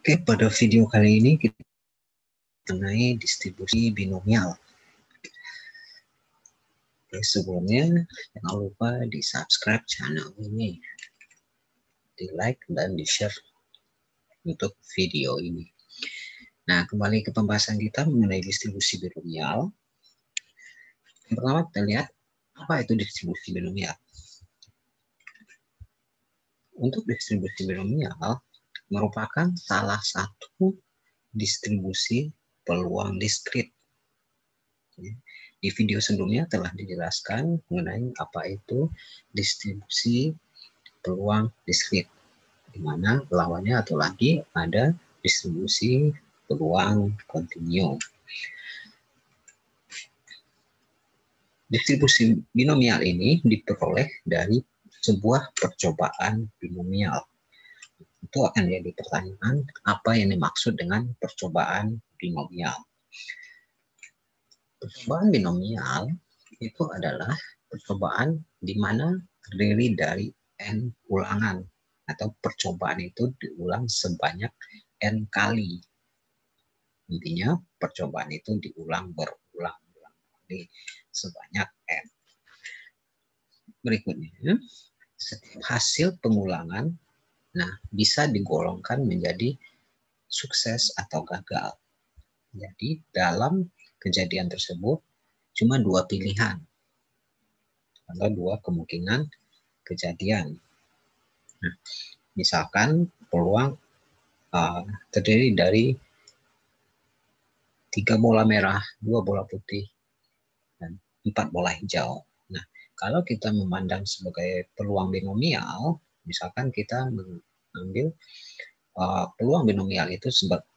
Oke, pada video kali ini kita mengenai distribusi binomial. Oke, sebelumnya jangan lupa di subscribe channel ini, di like dan di share untuk video ini. Nah, kembali ke pembahasan kita mengenai distribusi binomial. Yang pertama kita lihat apa itu distribusi binomial. Untuk distribusi binomial merupakan salah satu distribusi peluang diskrit. Di video sebelumnya telah dijelaskan mengenai apa itu distribusi peluang diskrit, di mana lawannya atau lagi ada distribusi peluang kontinu. Distribusi binomial ini diperoleh dari sebuah percobaan binomial. Itu akan jadi pertanyaan, apa yang dimaksud dengan percobaan binomial? Percobaan binomial itu adalah percobaan di mana terdiri dari n ulangan, atau percobaan itu diulang sebanyak n kali. Intinya percobaan itu diulang berulang-ulang kali sebanyak n. Berikutnya, setiap hasil pengulangan bisa digolongkan menjadi sukses atau gagal. Jadi dalam kejadian tersebut cuma dua pilihan atau dua kemungkinan kejadian. Nah, misalkan peluang terdiri dari 3 bola merah, 2 bola putih, dan 4 bola hijau. Nah, kalau kita memandang sebagai peluang binomial, misalkan kita mengambil peluang binomial itu sebagai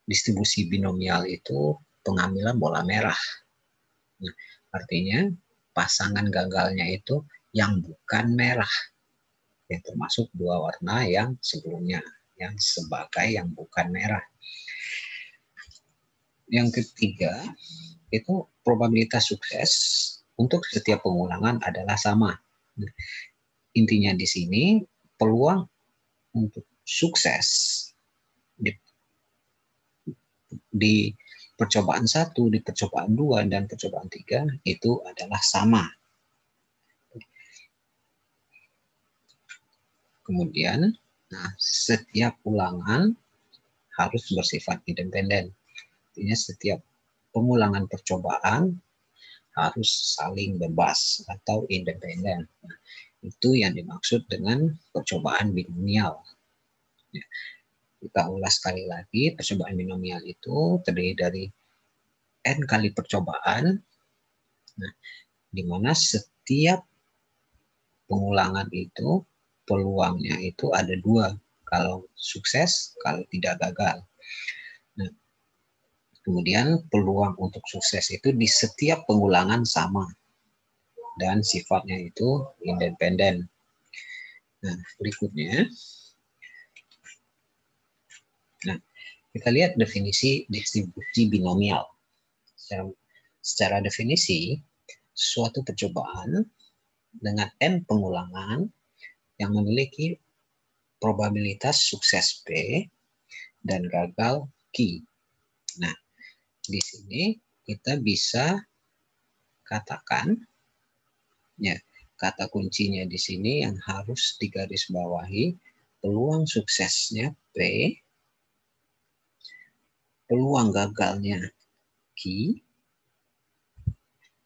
distribusi binomial itu pengambilan bola merah. Nah, artinya pasangan gagalnya itu yang bukan merah, yang termasuk dua warna yang sebelumnya, yang sebagai yang bukan merah. Yang ketiga, itu probabilitas sukses untuk setiap pengulangan adalah sama. Nah, intinya di sini peluang untuk sukses di percobaan 1, di percobaan 2, dan percobaan 3 itu adalah sama. Kemudian, setiap ulangan harus bersifat independen. Artinya setiap pengulangan percobaan harus saling bebas atau independen. Nah, itu yang dimaksud dengan percobaan binomial. Ya, kita ulas sekali lagi, percobaan binomial itu terdiri dari n kali percobaan, di mana setiap pengulangan itu peluangnya itu ada dua, kalau sukses, kalau tidak gagal. Nah, kemudian peluang untuk sukses itu di setiap pengulangan sama dan sifatnya itu independen. Nah, berikutnya, kita lihat definisi distribusi binomial. Secara definisi, suatu percobaan dengan n pengulangan yang memiliki probabilitas sukses P dan gagal Q. Nah, di sini kita bisa katakan, ya, kata kuncinya di sini yang harus digarisbawahi, peluang suksesnya P, peluang gagalnya Q,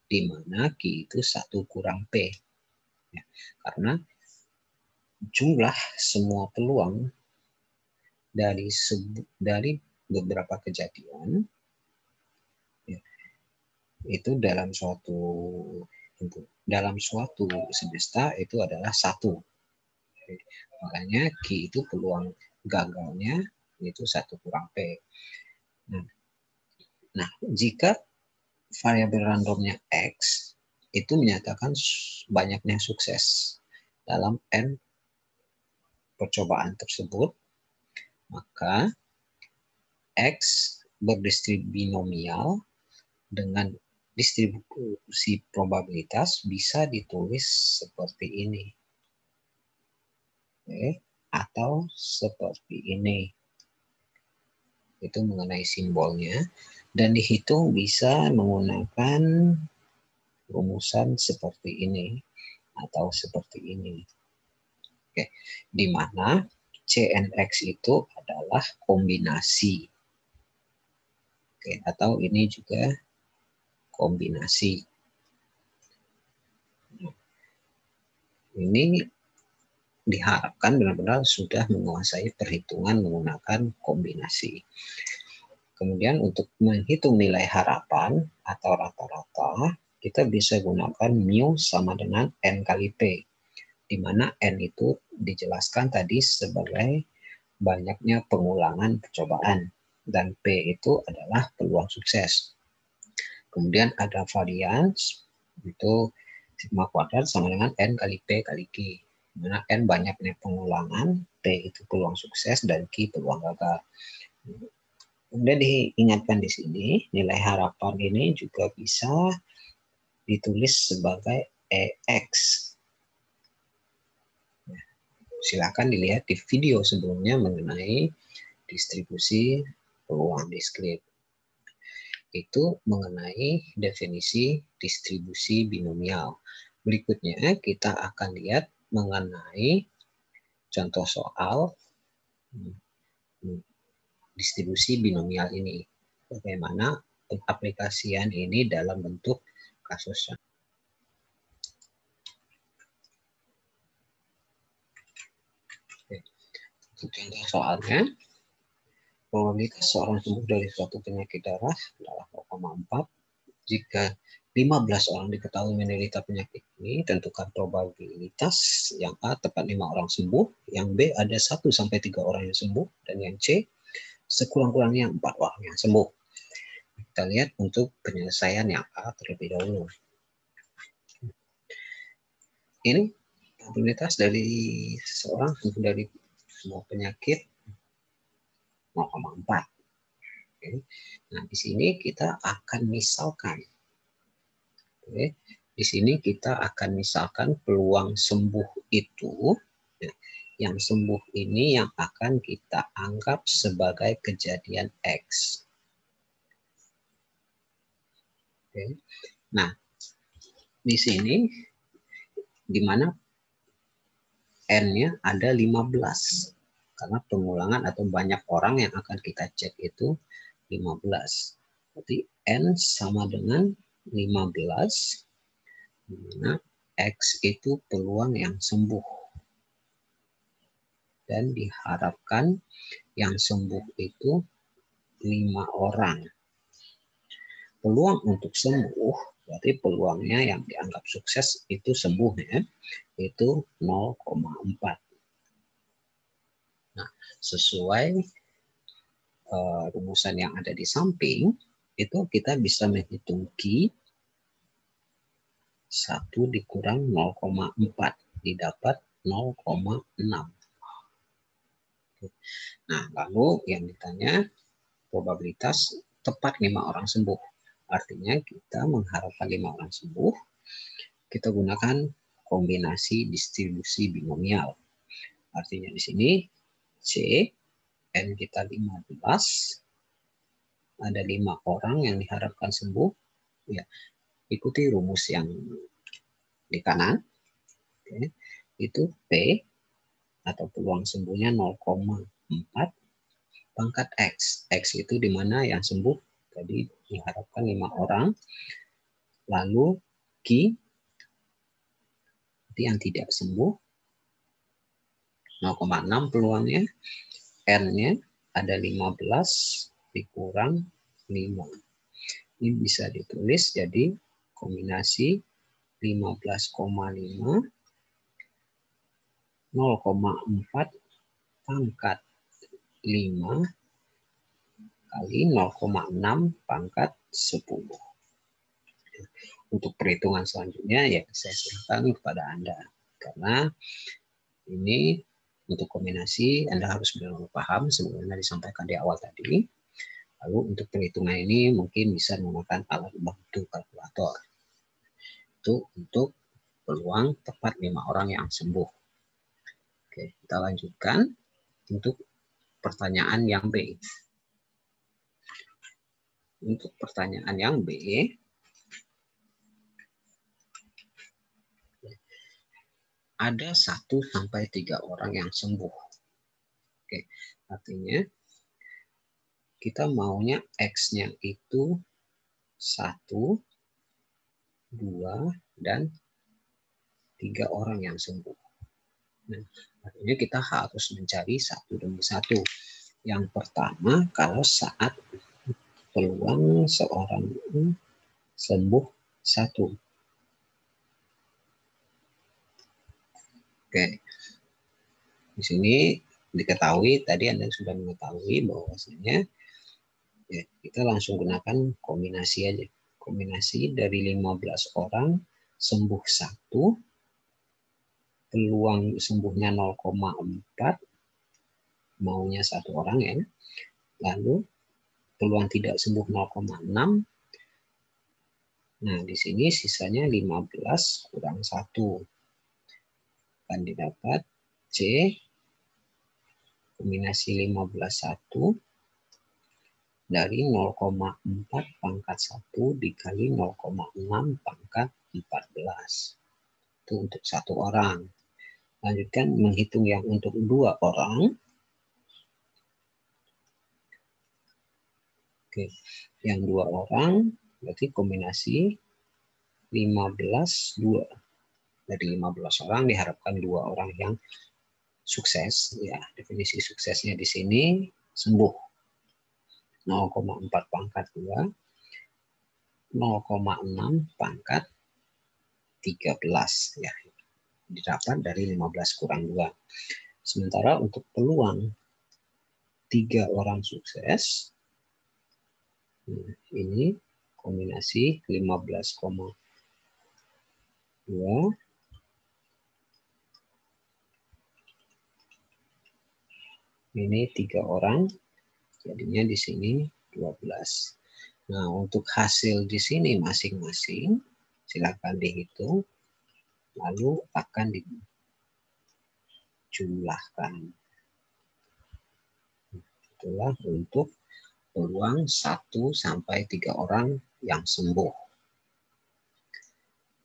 di mana Q itu 1 kurang P. Ya, karena jumlah semua peluang dari beberapa kejadian ya, itu dalam suatu semesta itu adalah 1. Makanya Q itu peluang gagalnya itu 1 kurang P. Nah, jika variabel randomnya X itu menyatakan banyaknya sukses dalam n percobaan tersebut, maka X berdistribusi binomial dengan distribusi probabilitas bisa ditulis seperti ini. Oke, atau seperti ini. Itu mengenai simbolnya. Dan dihitung bisa menggunakan rumusan seperti ini atau seperti ini. Oke, di mana CNX itu adalah kombinasi. Oke, atau ini juga kombinasi. Ini diharapkan benar-benar sudah menguasai perhitungan menggunakan kombinasi. Kemudian untuk menghitung nilai harapan atau rata-rata, kita bisa gunakan mu sama dengan N kali P, di mana N itu dijelaskan tadi sebagai banyaknya pengulangan percobaan, dan P itu adalah peluang sukses. Kemudian ada varians, itu sigma kuadrat sama dengan N kali P kali Q, di mana N banyaknya pengulangan, P itu peluang sukses, dan Q peluang gagal. Kemudian diingatkan di sini, nilai harapan ini juga bisa ditulis sebagai EX. Silakan dilihat di video sebelumnya mengenai distribusi peluang diskrit. Itu mengenai definisi distribusi binomial. Berikutnya kita akan lihat mengenai contoh soal distribusi binomial ini. Bagaimana pengaplikasian ini dalam bentuk kasus. Contoh soalnya, probabilitas seorang sembuh dari suatu penyakit darah adalah 0,4. Jika 15 orang diketahui menderita penyakit ini, tentukan probabilitas yang A tepat 5 orang sembuh, yang B ada 1 sampai 3 orang yang sembuh, dan yang C sekurang-kurangnya 4 orang yang sembuh. Kita lihat untuk penyelesaian yang A terlebih dahulu. Ini probabilitas dari seseorang sembuh dari semua penyakit 0,4. Oke. Nah, di sini kita akan misalkan. Oke. Di sini kita akan misalkan peluang sembuh itu, yang sembuh ini yang akan kita anggap sebagai kejadian X. Oke. Nah, di sini di mana N-nya ada 15. Karena pengulangan atau banyak orang yang akan kita cek itu 15. Berarti N sama dengan 15, di mana X itu peluang yang sembuh. Dan diharapkan yang sembuh itu 5 orang. Peluang untuk sembuh, berarti peluangnya yang dianggap sukses itu sembuh ya, itu 0,4. Nah, sesuai rumusan yang ada di samping, itu kita bisa menghitung Q 1 dikurang 0,4 didapat 0,6. Nah, lalu yang ditanya probabilitas tepat 5 orang sembuh. Artinya kita mengharapkan 5 orang sembuh, kita gunakan kombinasi distribusi binomial. Artinya di sini C, N kita 15, ada 5 orang yang diharapkan sembuh. Ya, ikuti rumus yang di kanan. Oke. Itu P atau peluang sembuhnya 0,4 pangkat X. X itu di mana yang sembuh tadi diharapkan 5 orang. Lalu Q yang tidak sembuh 0,6 peluangnya. N-nya ada 15 dikurang 5. Ini bisa ditulis jadi kombinasi 15,5 0,4 pangkat 5 kali 0,6 pangkat 10. Untuk perhitungan selanjutnya ya saya serahkan kepada Anda. Karena ini untuk kombinasi Anda harus benar-benar paham sebagaimana disampaikan di awal tadi. Lalu untuk perhitungan ini mungkin bisa menggunakan alat bantu kalkulator. Itu untuk peluang tepat 5 orang yang sembuh. Oke, kita lanjutkan untuk pertanyaan yang B. Untuk pertanyaan yang B, ada 1 sampai 3 orang yang sembuh. Oke, artinya kita maunya X-nya itu 1, 2, dan 3 orang yang sembuh. Nah, artinya kita harus mencari satu demi satu. Yang pertama, kalau saat peluang seorang sembuh 1. Oke, di sini diketahui, tadi Anda sudah mengetahui bahwasanya ya, kita langsung gunakan kombinasi aja. Kombinasi dari 15 orang sembuh 1, peluang sembuhnya 0,4, maunya 1 orang ya. Lalu peluang tidak sembuh 0,6. Nah, di sini sisanya 15 kurang 1. Akan didapat C kombinasi 15 1 dari 0,4 pangkat 1 dikali 0,6 pangkat 14. Itu untuk 1 orang. Lanjutkan menghitung yang untuk 2 orang. Oke, yang 2 orang berarti kombinasi 15 2. Dari 15 orang diharapkan 2 orang yang sukses. Ya, definisi suksesnya di sini sembuh. 0,4 pangkat 2, 0,6 pangkat 13 ya. Didapat dari 15 kurang 2. Sementara untuk peluang 3 orang sukses, ini kombinasi 15,2 ini 3 orang, jadinya di sini 12. Nah, untuk hasil di sini masing-masing silakan dihitung, lalu akan dijumlahkan. Itulah untuk peluang 1 sampai 3 orang yang sembuh.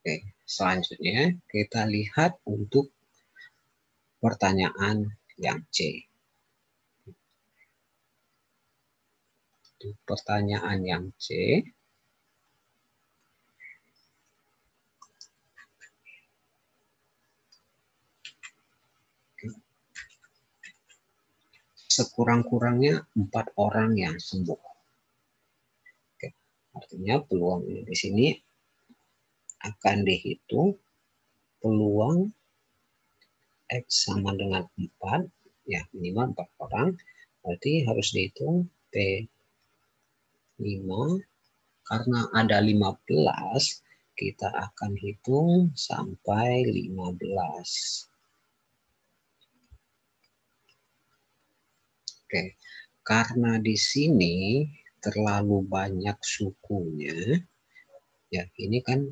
Oke, selanjutnya kita lihat untuk pertanyaan yang C. Untuk pertanyaan yang C, sekurang-kurangnya 4 orang yang sembuh. Oke, artinya peluang ini di sini akan dihitung peluang X sama dengan 4, ya minimal 4 orang, berarti harus dihitung P5, karena ada 15, kita akan hitung sampai 15. Oke, karena di sini terlalu banyak sukunya, ya ini kan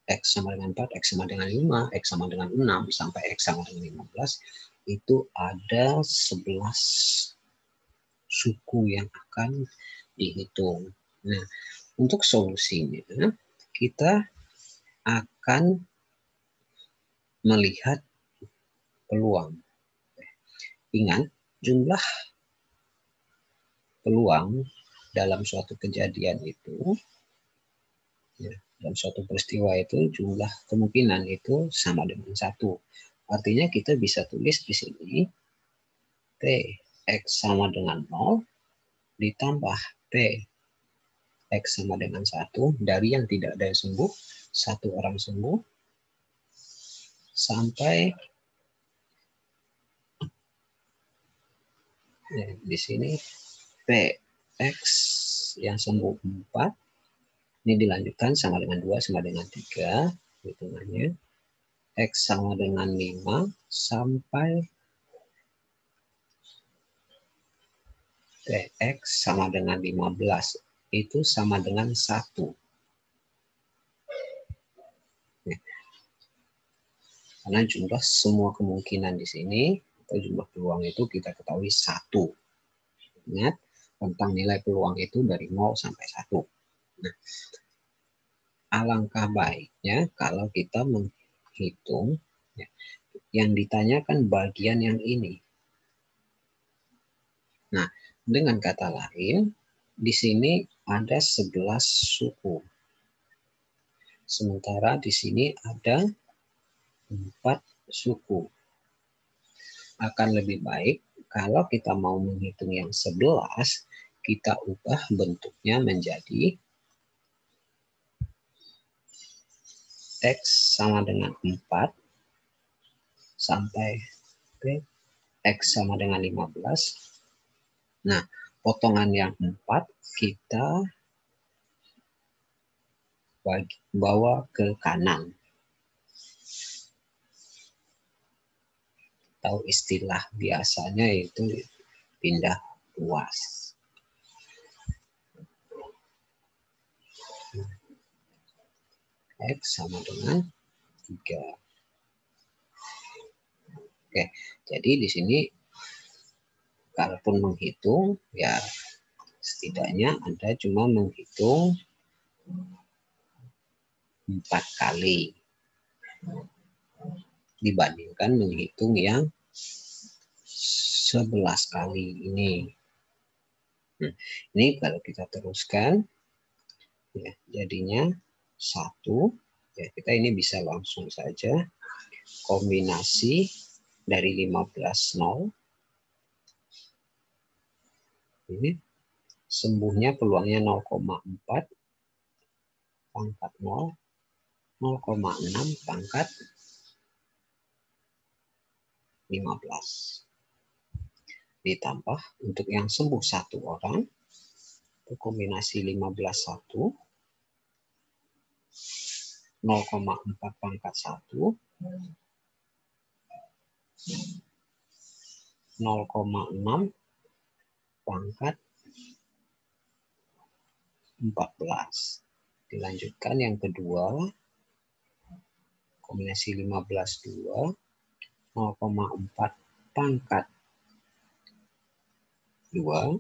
X sama dengan 4, X sama dengan 5, X sama dengan 6, sampai X sama dengan 15, itu ada 11 suku yang akan dihitung. Nah, untuk solusinya, kita akan melihat peluang. Ingat, jumlah peluang dalam suatu kejadian itu, ya, dalam suatu peristiwa itu jumlah kemungkinan itu sama dengan 1. Artinya kita bisa tulis di sini P X sama dengan 0 ditambah P X sama dengan 1 dari yang tidak ada yang sembuh, 1 orang sembuh, sampai ya, di sini PX yang sembuh 4, ini dilanjutkan sama dengan 2 sama dengan 3, hitungannya X sama dengan 5 sampai PX sama dengan 15, itu sama dengan 1. Karena jumlah semua kemungkinan di sini, atau jumlah peluang itu kita ketahui 1. Ingat, Tentang nilai peluang itu dari 0 sampai 1. Nah, alangkah baiknya kalau kita menghitung, ya, yang ditanyakan bagian yang ini. Nah, dengan kata lain, di sini ada 11 suku. Sementara di sini ada 4 suku. Akan lebih baik kalau kita mau menghitung yang 11, kita ubah bentuknya menjadi X sama dengan 4 sampai X sama dengan 15. Nah, potongan yang 4 kita bawa ke kanan. Atau istilah biasanya itu pindah ruas. X sama dengan 3. Oke, jadi di sini kalaupun menghitung, ya setidaknya Anda cuma menghitung 4 kali dibandingkan menghitung yang 11 kali ini. Nah, ini kalau kita teruskan, ya, jadinya 1. Ya, kita ini bisa langsung saja kombinasi dari 15 0. Ini sembuhnya peluangnya 0,4 pangkat 0, 0,6 pangkat 15. Ditambah untuk yang sembuh 1 orang, itu kombinasi 15 1, 0,4 pangkat 1, 0,6 pangkat 14. Dilanjutkan yang kedua, kombinasi 15 2, 0,4 pangkat 2,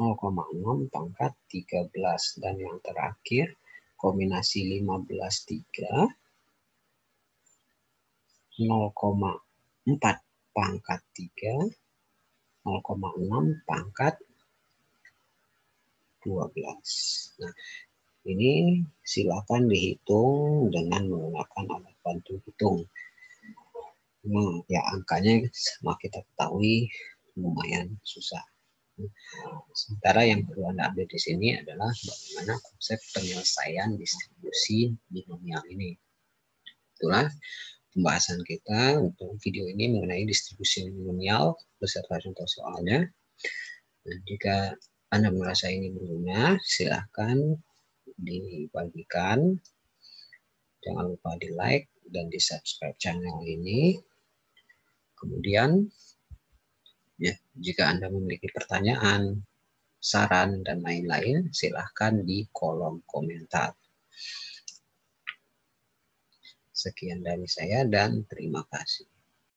0,6 pangkat 13. Dan yang terakhir, kombinasi 15 3, 0,4 pangkat 3, 0,6 pangkat 12. Nah, ini silakan dihitung dengan menggunakan alat bantu hitung. Nah, ya angkanya sama kita ketahui lumayan susah. Sementara yang perlu Anda ambil di sini adalah bagaimana konsep penyelesaian distribusi binomial ini. Itulah pembahasan kita untuk video ini mengenai distribusi binomial beserta contoh soalnya. Nah, jika Anda merasa ini berguna, silahkan dibagikan. Jangan lupa di like dan di subscribe channel ini. Kemudian, ya, jika Anda memiliki pertanyaan, saran, dan lain-lain, silahkan di kolom komentar. Sekian dari saya dan terima kasih.